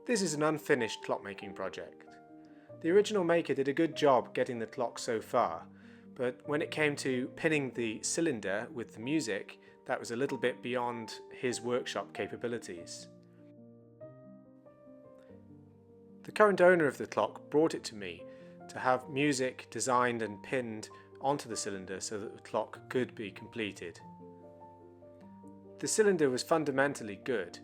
This is an unfinished clockmaking project. The original maker did a good job getting the clock so far, but when it came to pinning the cylinder with the music, that was a little bit beyond his workshop capabilities. The current owner of the clock brought it to me to have music designed and pinned onto the cylinder so that the clock could be completed. The cylinder was fundamentally good.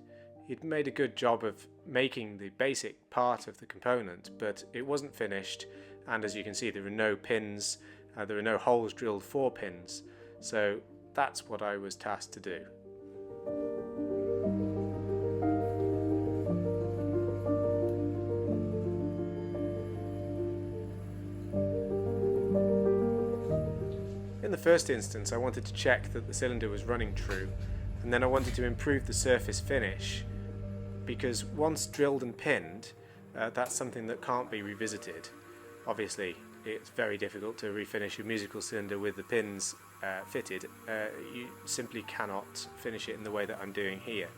He'd made a good job of making the basic part of the component, but it wasn't finished, and as you can see there are no pins, there are no holes drilled for pins, so that's what I was tasked to do. In the first instance I wanted to check that the cylinder was running true, and then I wanted to improve the surface finish, because once drilled and pinned, that's something that can't be revisited. Obviously it's very difficult to refinish a musical cylinder with the pins fitted. You simply cannot finish it in the way that I'm doing here.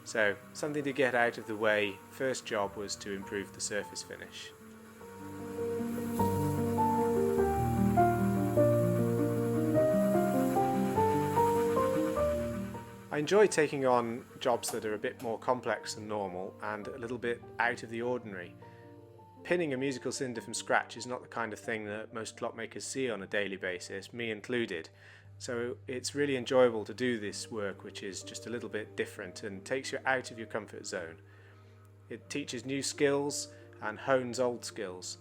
So something to get out of the way. First job was to improve the surface finish. I enjoy taking on jobs that are a bit more complex than normal and a little bit out of the ordinary. Pinning a musical cylinder from scratch is not the kind of thing that most clockmakers see on a daily basis, me included. So it's really enjoyable to do this work, which is just a little bit different and takes you out of your comfort zone. It teaches new skills and hones old skills,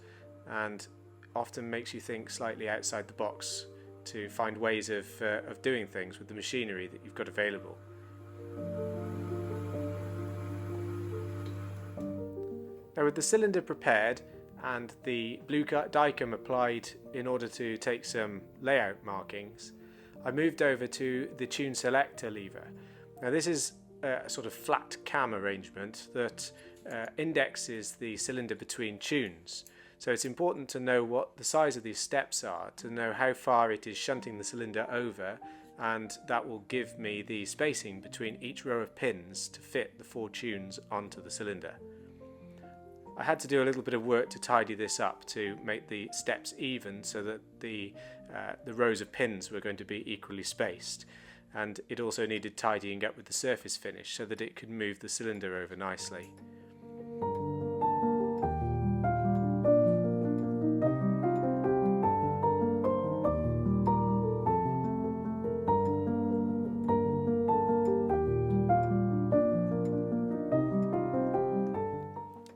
and often makes you think slightly outside the box to find ways of doing things with the machinery that you've got available. Now, with the cylinder prepared and the blue diecom applied in order to take some layout markings, I moved over to the tune selector lever. Now this is a sort of flat cam arrangement that indexes the cylinder between tunes. So it's important to know what the size of these steps are, to know how far it is shunting the cylinder over, and that will give me the spacing between each row of pins to fit the 4 tunes onto the cylinder. I had to do a little bit of work to tidy this up to make the steps even so that the rows of pins were going to be equally spaced, and it also needed tidying up with the surface finish so that it could move the cylinder over nicely.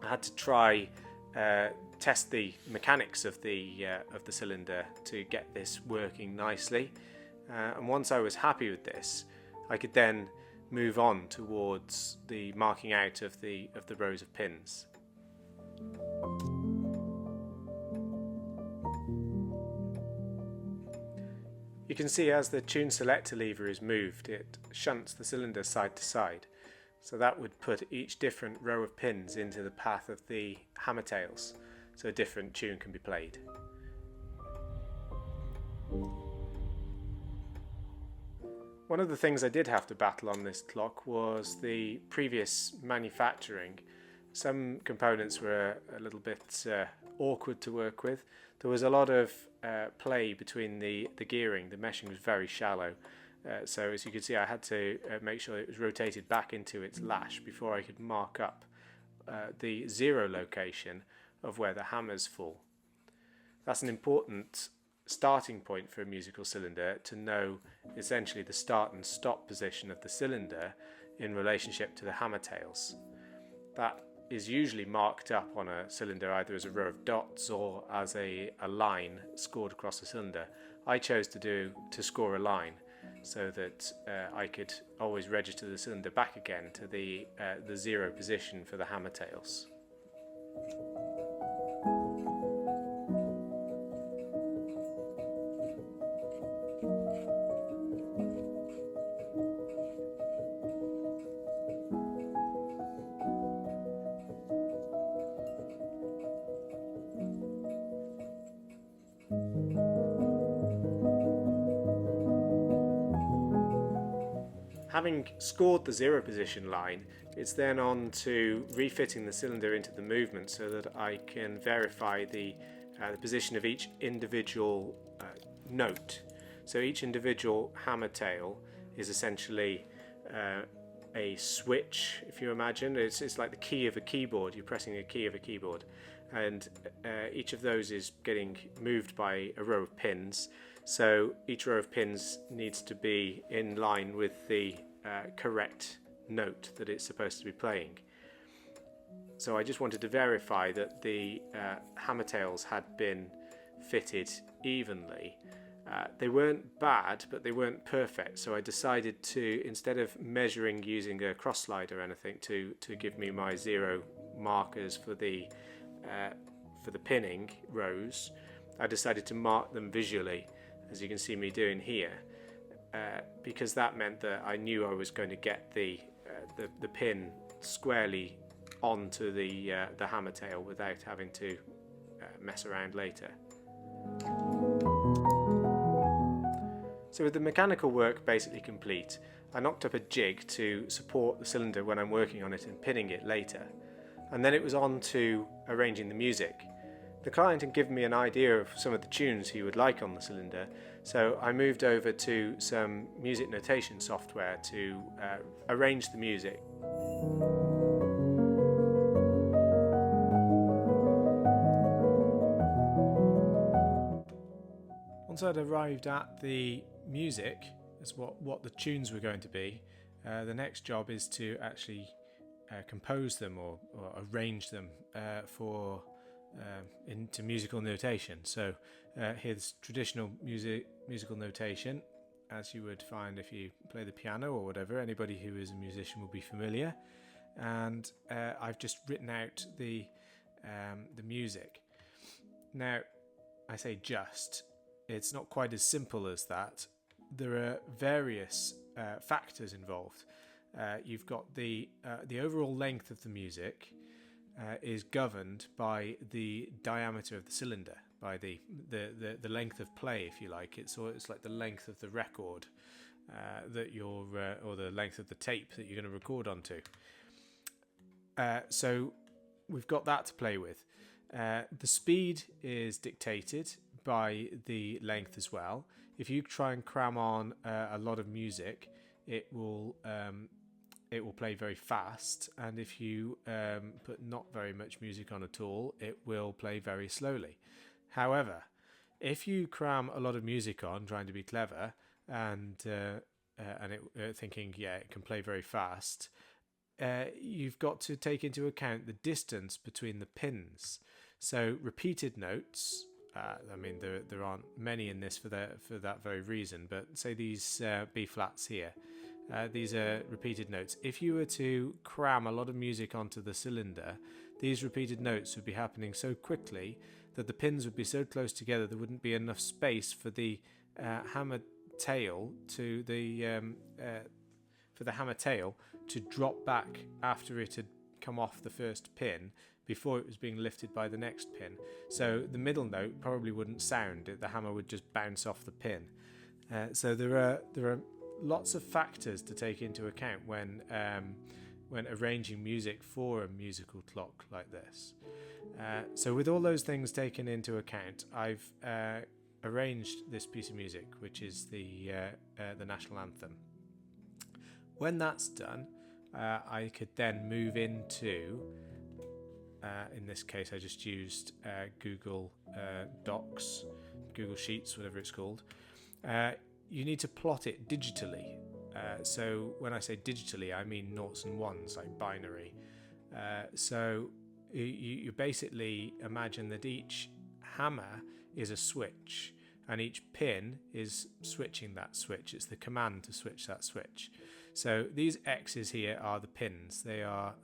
I had to try test the mechanics of the cylinder to get this working nicely, and once I was happy with this, I could then move on towards the marking out of the rows of pins. You can see as the tune selector lever is moved, it shunts the cylinder side to side. So that would put each different row of pins into the path of the hammer tails, so a different tune can be played. One of the things I did have to battle on this clock was the previous manufacturing. Some components were a little bit awkward to work with. There was a lot of play between the gearing. The meshing was very shallow. So as you can see, I had to make sure it was rotated back into its lash before I could mark up the 0 location of where the hammers fall. That's an important starting point for a musical cylinder, to know essentially the start and stop position of the cylinder in relationship to the hammer tails. That is usually marked up on a cylinder either as a row of dots or as a line scored across the cylinder. I chose to score a line, so that I could always register the cylinder back again to the 0 position for the hammer tails. Having scored the 0 position line, it's then on to refitting the cylinder into the movement so that I can verify the position of each individual note. So each individual hammer tail is essentially a switch, if you imagine. It's like the key of a keyboard. You're pressing a key of a keyboard, and each of those is getting moved by a row of pins. So each row of pins needs to be in line with the correct note that it's supposed to be playing. So I just wanted to verify that the hammer tails had been fitted evenly. They weren't bad, but they weren't perfect, so I decided to, instead of measuring using a cross slide or anything to give me my 0 markers for the pinning rows, I decided to mark them visually, as you can see me doing here, because that meant that I knew I was going to get the pin squarely onto the hammer tail without having to mess around later. So with the mechanical work basically complete, I knocked up a jig to support the cylinder when I'm working on it and pinning it later. And then it was on to arranging the music. The client had given me an idea of some of the tunes he would like on the cylinder, so I moved over to some music notation software to arrange the music. Once I'd arrived at the music as what the tunes were going to be, the next job is to actually compose them or arrange them into musical notation. So here's traditional musical notation, as you would find if you play the piano or whatever. Anybody who is a musician will be familiar. And I've just written out the music. Now, I say just. It's not quite as simple as that. There are various factors involved. You've got the overall length of the music is governed by the diameter of the cylinder, by the length of play, if you like. It's like the length of the record that you're, or the length of the tape that you're going to record onto. So we've got that to play with. The speed is dictated by the length as well. If you try and cram on a lot of music, it will play very fast, and if you put not very much music on at all, it will play very slowly. However, if you cram a lot of music on, trying to be clever, and thinking, yeah, it can play very fast, you've got to take into account the distance between the pins. So repeated notes, there aren't many in this for that very reason, but say these B flats here, these are repeated notes. If you were to cram a lot of music onto the cylinder, these repeated notes would be happening so quickly that the pins would be so close together there wouldn't be enough space for the hammer tail to to drop back after it had come off the first pin before it was being lifted by the next pin. So the middle note probably wouldn't sound. The hammer would just bounce off the pin. So there are lots of factors to take into account when arranging music for a musical clock like this. So with all those things taken into account, I've arranged this piece of music, which is the national anthem. When that's done, I could then move into, in this case I just used Google Docs, Google Sheets, whatever it's called. You need to plot it digitally. So when I say digitally, I mean noughts and ones, like binary. So you basically imagine that each hammer is a switch, and each pin is switching that switch. It's the command to switch that switch. So these X's here are the pins. They are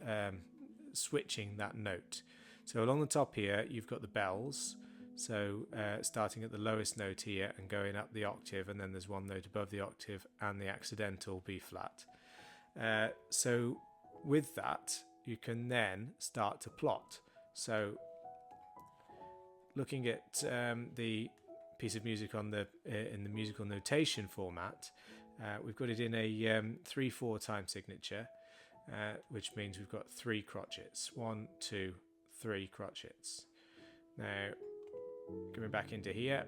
switching that note. So along the top here, you've got the bells. So starting at the lowest note here and going up the octave, and then there's one note above the octave and the accidental B flat. So with that, you can then start to plot. So looking at the piece of music on in the musical notation format, We've got it in a 3/4 time signature, which means we've got 3 crotchets. 1, 2, 3 crotchets. Now, coming back into here,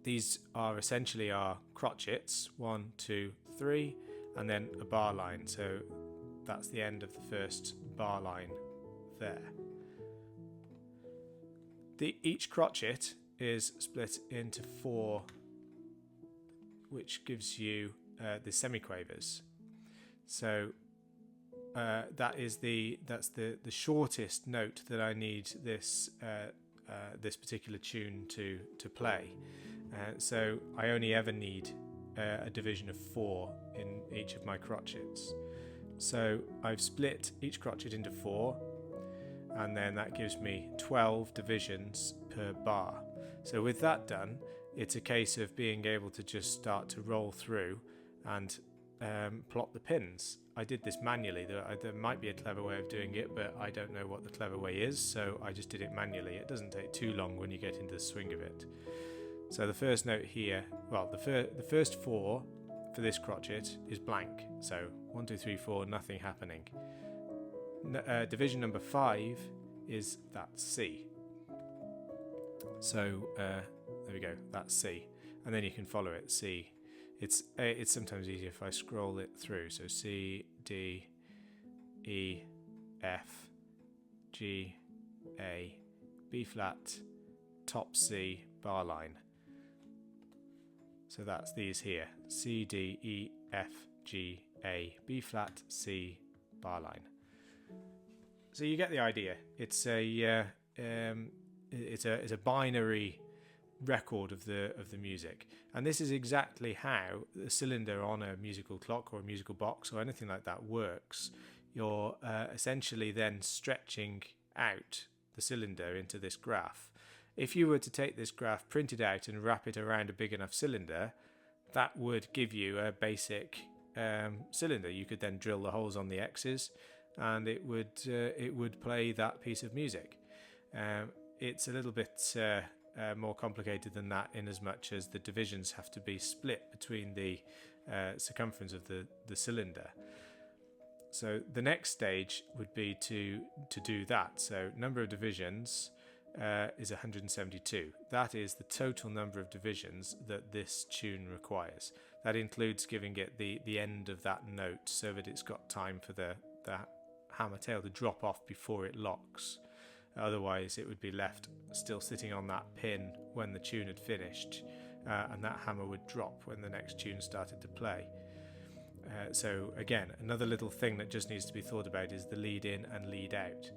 these are essentially our crotchets, 1, 2, 3, and then a bar line. So that's the end of the first bar line there. Each crotchet is split into 4, which gives you the semiquavers. So that's the shortest note that I need this particular tune to play. So I only ever need a division of 4 in each of my crotchets. So I've split each crotchet into 4, and then that gives me 12 divisions per bar. So with that done, it's a case of being able to just start to roll through and plot the pins. I did this manually. There might be a clever way of doing it, but I don't know what the clever way is, so I just did it manually. It doesn't take too long when you get into the swing of it. So the first note here, well, the first 4 for this crotchet is blank. So 1, 2, 3, 4, nothing happening. Division number 5 is that C. So there we go, that's C, and then you can follow it. C. It's sometimes easier if I scroll it through. So C, D, E, F, G, A, B flat, top C, bar line. So that's these here: C, D, E, F, G, A, B flat, C, bar line. So you get the idea. It's a binary record of the music, and this is exactly how the cylinder on a musical clock or a musical box or anything like that works. You're essentially then stretching out the cylinder into this graph. If you were to take this graph, print it out, and wrap it around a big enough cylinder, that would give you a basic cylinder. You could then drill the holes on the X's, and it would play that piece of music. It's a little bit more complicated than that, in as much as the divisions have to be split between the circumference of the cylinder. So the next stage would be to do that. So number of divisions is 172. That is the total number of divisions that this tune requires. That includes giving it the end of that note so that it's got time for the hammer tail to drop off before it locks. Otherwise it would be left still sitting on that pin when the tune had finished, and that hammer would drop when the next tune started to play. So again, another little thing that just needs to be thought about is the lead in and lead out.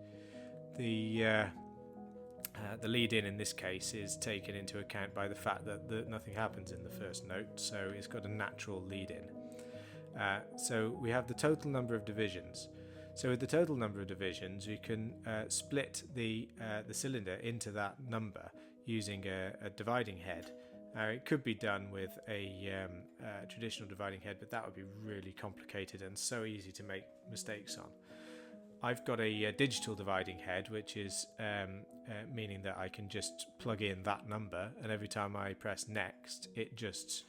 The lead in this case is taken into account by the fact that nothing happens in the first note, so it's got a natural lead in. So we have the total number of divisions. So with the total number of divisions, you can split the cylinder into that number using a dividing head. It could be done with a traditional dividing head, but that would be really complicated and so easy to make mistakes on. I've got a digital dividing head, which is meaning that I can just plug in that number, and every time I press next, it just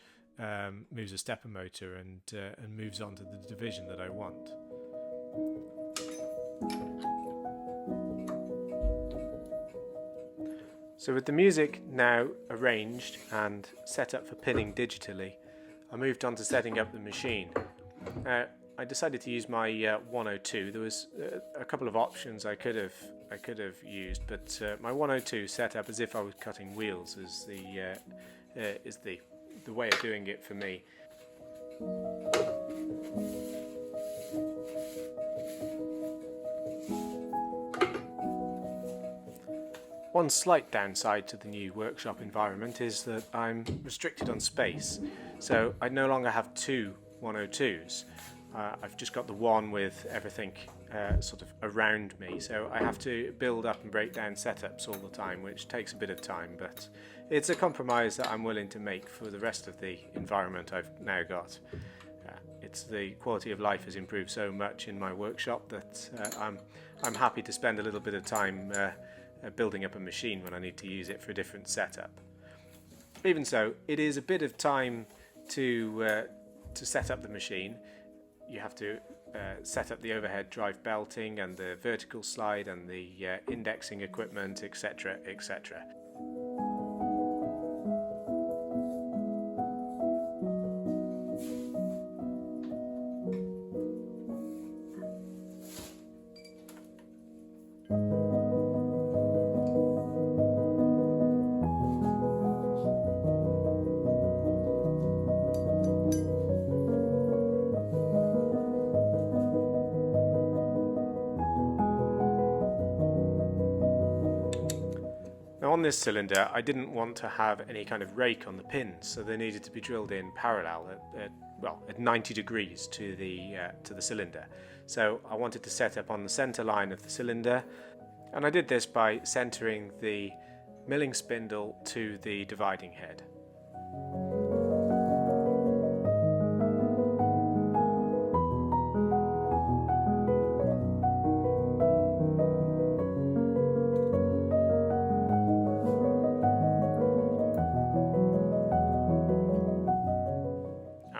moves a stepper motor and moves on to the division that I want. So with the music now arranged and set up for pinning digitally, I moved on to setting up the machine. I decided to use my 102. There was a couple of options I could have used, but my 102 set up as if I was cutting wheels is the way of doing it for me. One slight downside to the new workshop environment is that I'm restricted on space, so I no longer have 2 102s. I've just got the one with everything sort of around me, so I have to build up and break down setups all the time, which takes a bit of time, but it's a compromise that I'm willing to make for the rest of the environment I've now got. It's the quality of life has improved so much in my workshop that I'm happy to spend a little bit of time building up a machine when I need to use it for a different setup. Even so, it is a bit of time To set up the machine, you have to set up the overhead drive belting and the vertical slide and the indexing equipment, etc., etc. Now on this cylinder, I didn't want to have any kind of rake on the pins, so they needed to be drilled in parallel at 90 degrees to the cylinder. So I wanted to set up on the center line of the cylinder, and I did this by centering the milling spindle to the dividing head.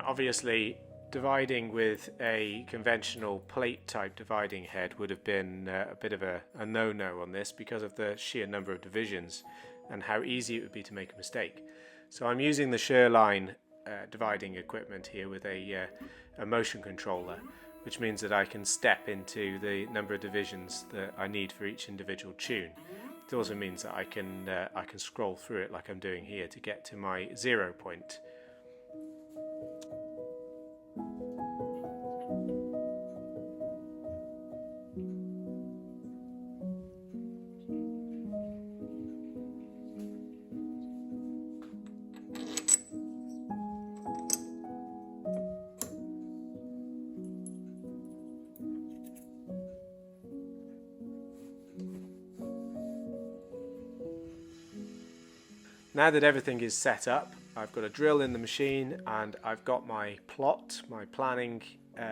Obviously, dividing with a conventional plate type dividing head would have been a bit of a no-no on this because of the sheer number of divisions and how easy it would be to make a mistake. So I'm using the Sherline dividing equipment here with a motion controller, which means that I can step into the number of divisions that I need for each individual tune. It also means that I can scroll through it like I'm doing here to get to my 0 point. Now that everything is set up, I've got a drill in the machine and I've got my plot, my planning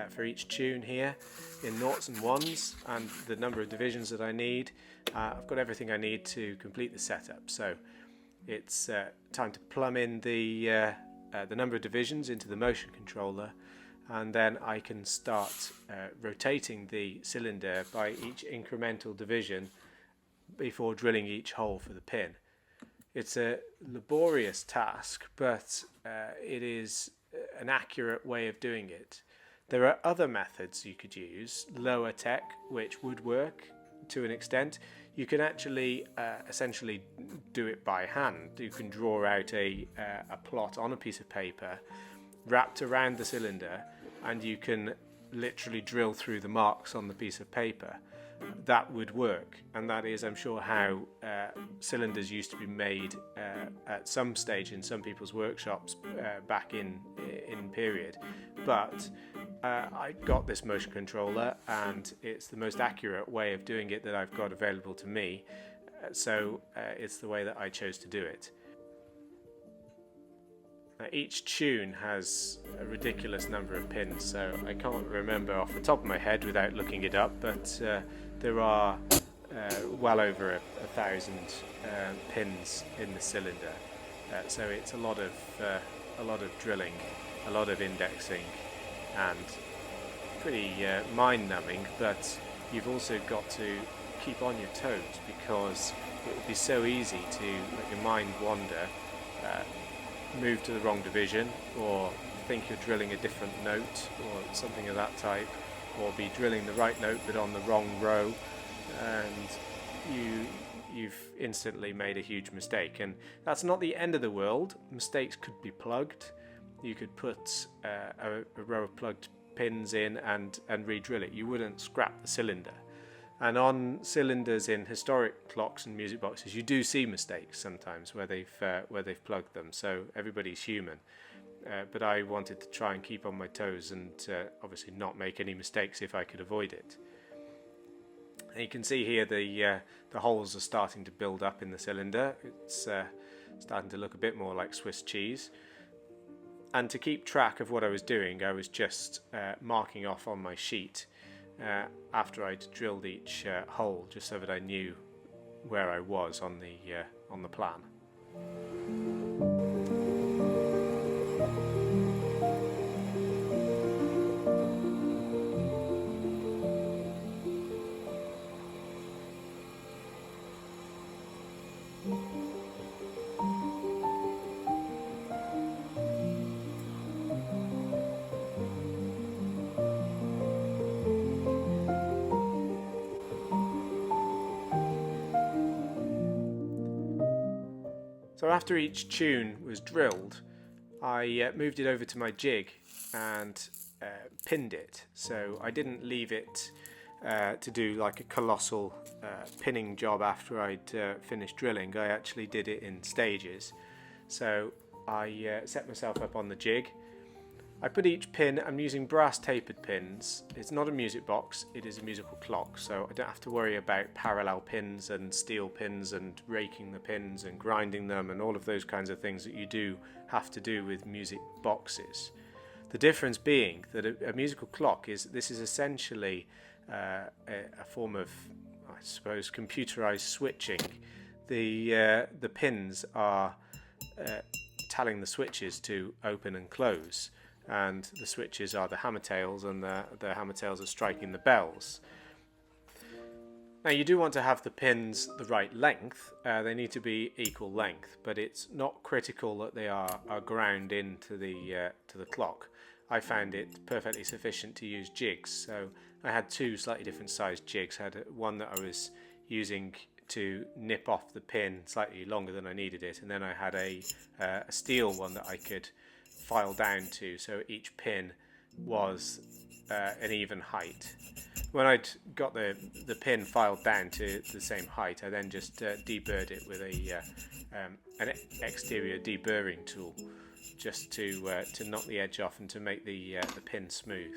for each tune here in noughts and ones and the number of divisions that I need. I've got everything I need to complete the setup. So it's time to plumb in the number of divisions into the motion controller, and then I can start rotating the cylinder by each incremental division before drilling each hole for the pin. It's a laborious task, but it is an accurate way of doing it. There are other methods you could use, lower tech, which would work to an extent. You can actually essentially do it by hand. You can draw out a plot on a piece of paper wrapped around the cylinder, and you can literally drill through the marks on the piece of paper. That would work, and that is, I'm sure, how cylinders used to be made at some stage in some people's workshops back in period. But I got this motion controller, and it's the most accurate way of doing it that I've got available to me, so it's the way that I chose to do it. Each tune has a ridiculous number of pins, so I can't remember off the top of my head without looking it up, but there are well over 1,000 pins in the cylinder, so it's a lot of drilling, a lot of indexing, and pretty mind-numbing. But you've also got to keep on your toes, because it would be so easy to let your mind wander, move to the wrong division, or think you're drilling a different note or something of that type, or be drilling the right note but on the wrong row, and you've instantly made a huge mistake. And that's not the end of the world. Mistakes could be plugged. You could put a row of plugged pins in and re-drill it. You wouldn't scrap the cylinder. And on cylinders in historic clocks and music boxes, you do see mistakes sometimes where they've plugged them. So everybody's human. But I wanted to try and keep on my toes and obviously not make any mistakes if I could avoid it. And you can see here the holes are starting to build up in the cylinder. It's starting to look a bit more like Swiss cheese. And to keep track of what I was doing, I was just marking off on my sheet after I'd drilled each hole, just so that I knew where I was on the plan. So after each tune was drilled, I moved it over to my jig and pinned it. So I didn't leave it to do like a colossal pinning job after I'd finished drilling. I actually did it in stages. So I set myself up on the jig. I put each pin, I'm using brass tapered pins. It's not a music box, it is a musical clock, so I don't have to worry about parallel pins and steel pins and raking the pins and grinding them and all of those kinds of things that you do have to do with music boxes. The difference being that a musical clock is essentially a form of, I suppose, computerized switching. The pins are telling the switches to open and close, and the switches are the hammer tails, and the hammer tails are striking the bells. Now you do want to have the pins the right length. They need to be equal length, but it's not critical that they are ground into the clock. I found it perfectly sufficient to use jigs, so I had two slightly different sized jigs. I had one that I was using to nip off the pin slightly longer than I needed it, and then I had a steel one that I could file down to, so each pin was an even height. When I'd got the pin filed down to the same height, I then just deburred it with an exterior deburring tool, just to knock the edge off and to make the pin smooth.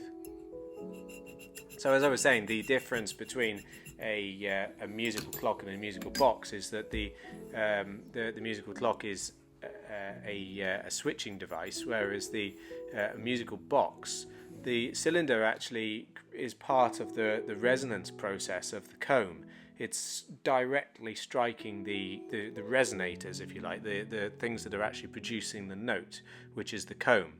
So as I was saying, the difference between a musical clock and a musical box is that the musical clock is a switching device, whereas the musical box, the cylinder actually is part of the resonance process of the comb. It's directly striking the resonators, if you like, the things that are actually producing the note, which is the comb.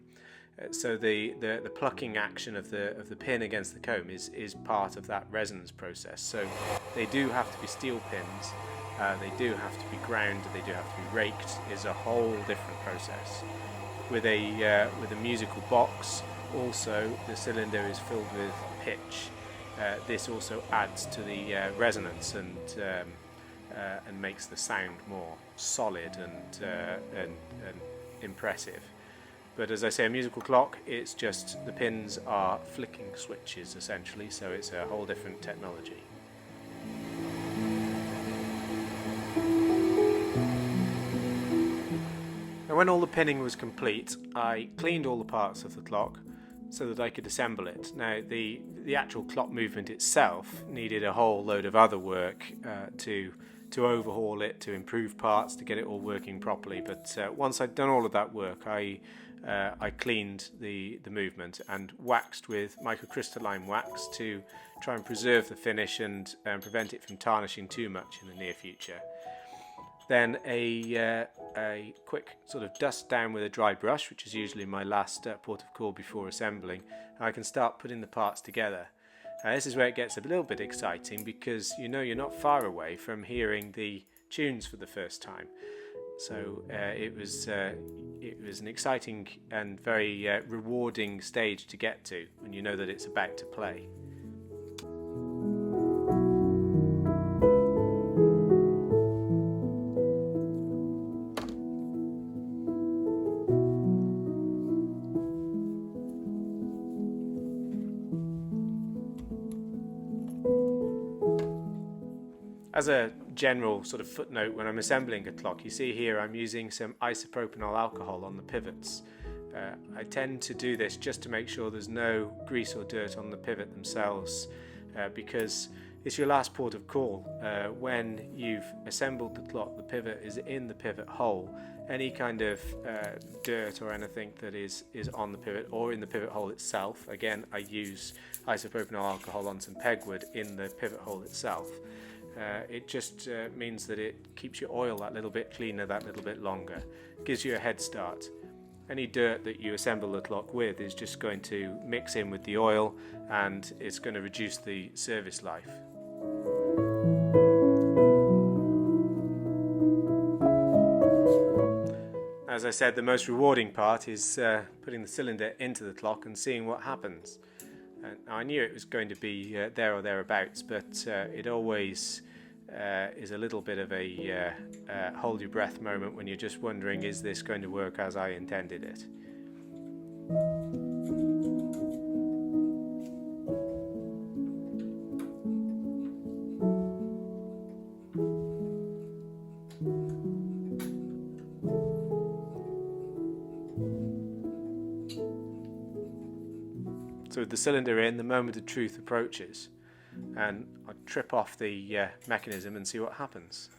So the plucking action of the pin against the comb is part of that resonance process. So they do have to be steel pins. They do have to be ground, they do have to be raked. Is a whole different process. With a musical box, also the cylinder is filled with pitch. This also adds to the resonance and makes the sound more solid and impressive. But as I say, a musical clock, it's just the pins are flicking switches essentially, so it's a whole different technology. Now, when all the pinning was complete, I cleaned all the parts of the clock so that I could assemble it. Now, the actual clock movement itself needed a whole load of other work to overhaul it, to improve parts, to get it all working properly. But once I'd done all of that work, I cleaned the movement and waxed with microcrystalline wax to try and preserve the finish and prevent it from tarnishing too much in the near future. Then a quick sort of dust down with a dry brush, which is usually my last port of call before assembling. I can start putting the parts together. This is where it gets a little bit exciting, because you know you're not far away from hearing the tunes for the first time. So it was an exciting and very rewarding stage to get to when you know that it's about to play. As a general sort of footnote, when I'm assembling a clock, you see here I'm using some isopropanol alcohol on the pivots. I tend to do this just to make sure there's no grease or dirt on the pivot themselves, because it's your last port of call. When you've assembled the clock, the pivot is in the pivot hole. Any kind of dirt or anything that is on the pivot or in the pivot hole itself, again, I use isopropanol alcohol on some pegwood in the pivot hole itself. It just means that it keeps your oil that little bit cleaner, that little bit longer. Gives you a head start. Any dirt that you assemble the clock with is just going to mix in with the oil, and it's going to reduce the service life. As I said, the most rewarding part is putting the cylinder into the clock and seeing what happens. I knew it was going to be there or thereabouts, but it always is a little bit of a hold your breath moment when you're just wondering, is this going to work as I intended it? So with the cylinder in, the moment of truth approaches, and I trip off the mechanism and see what happens.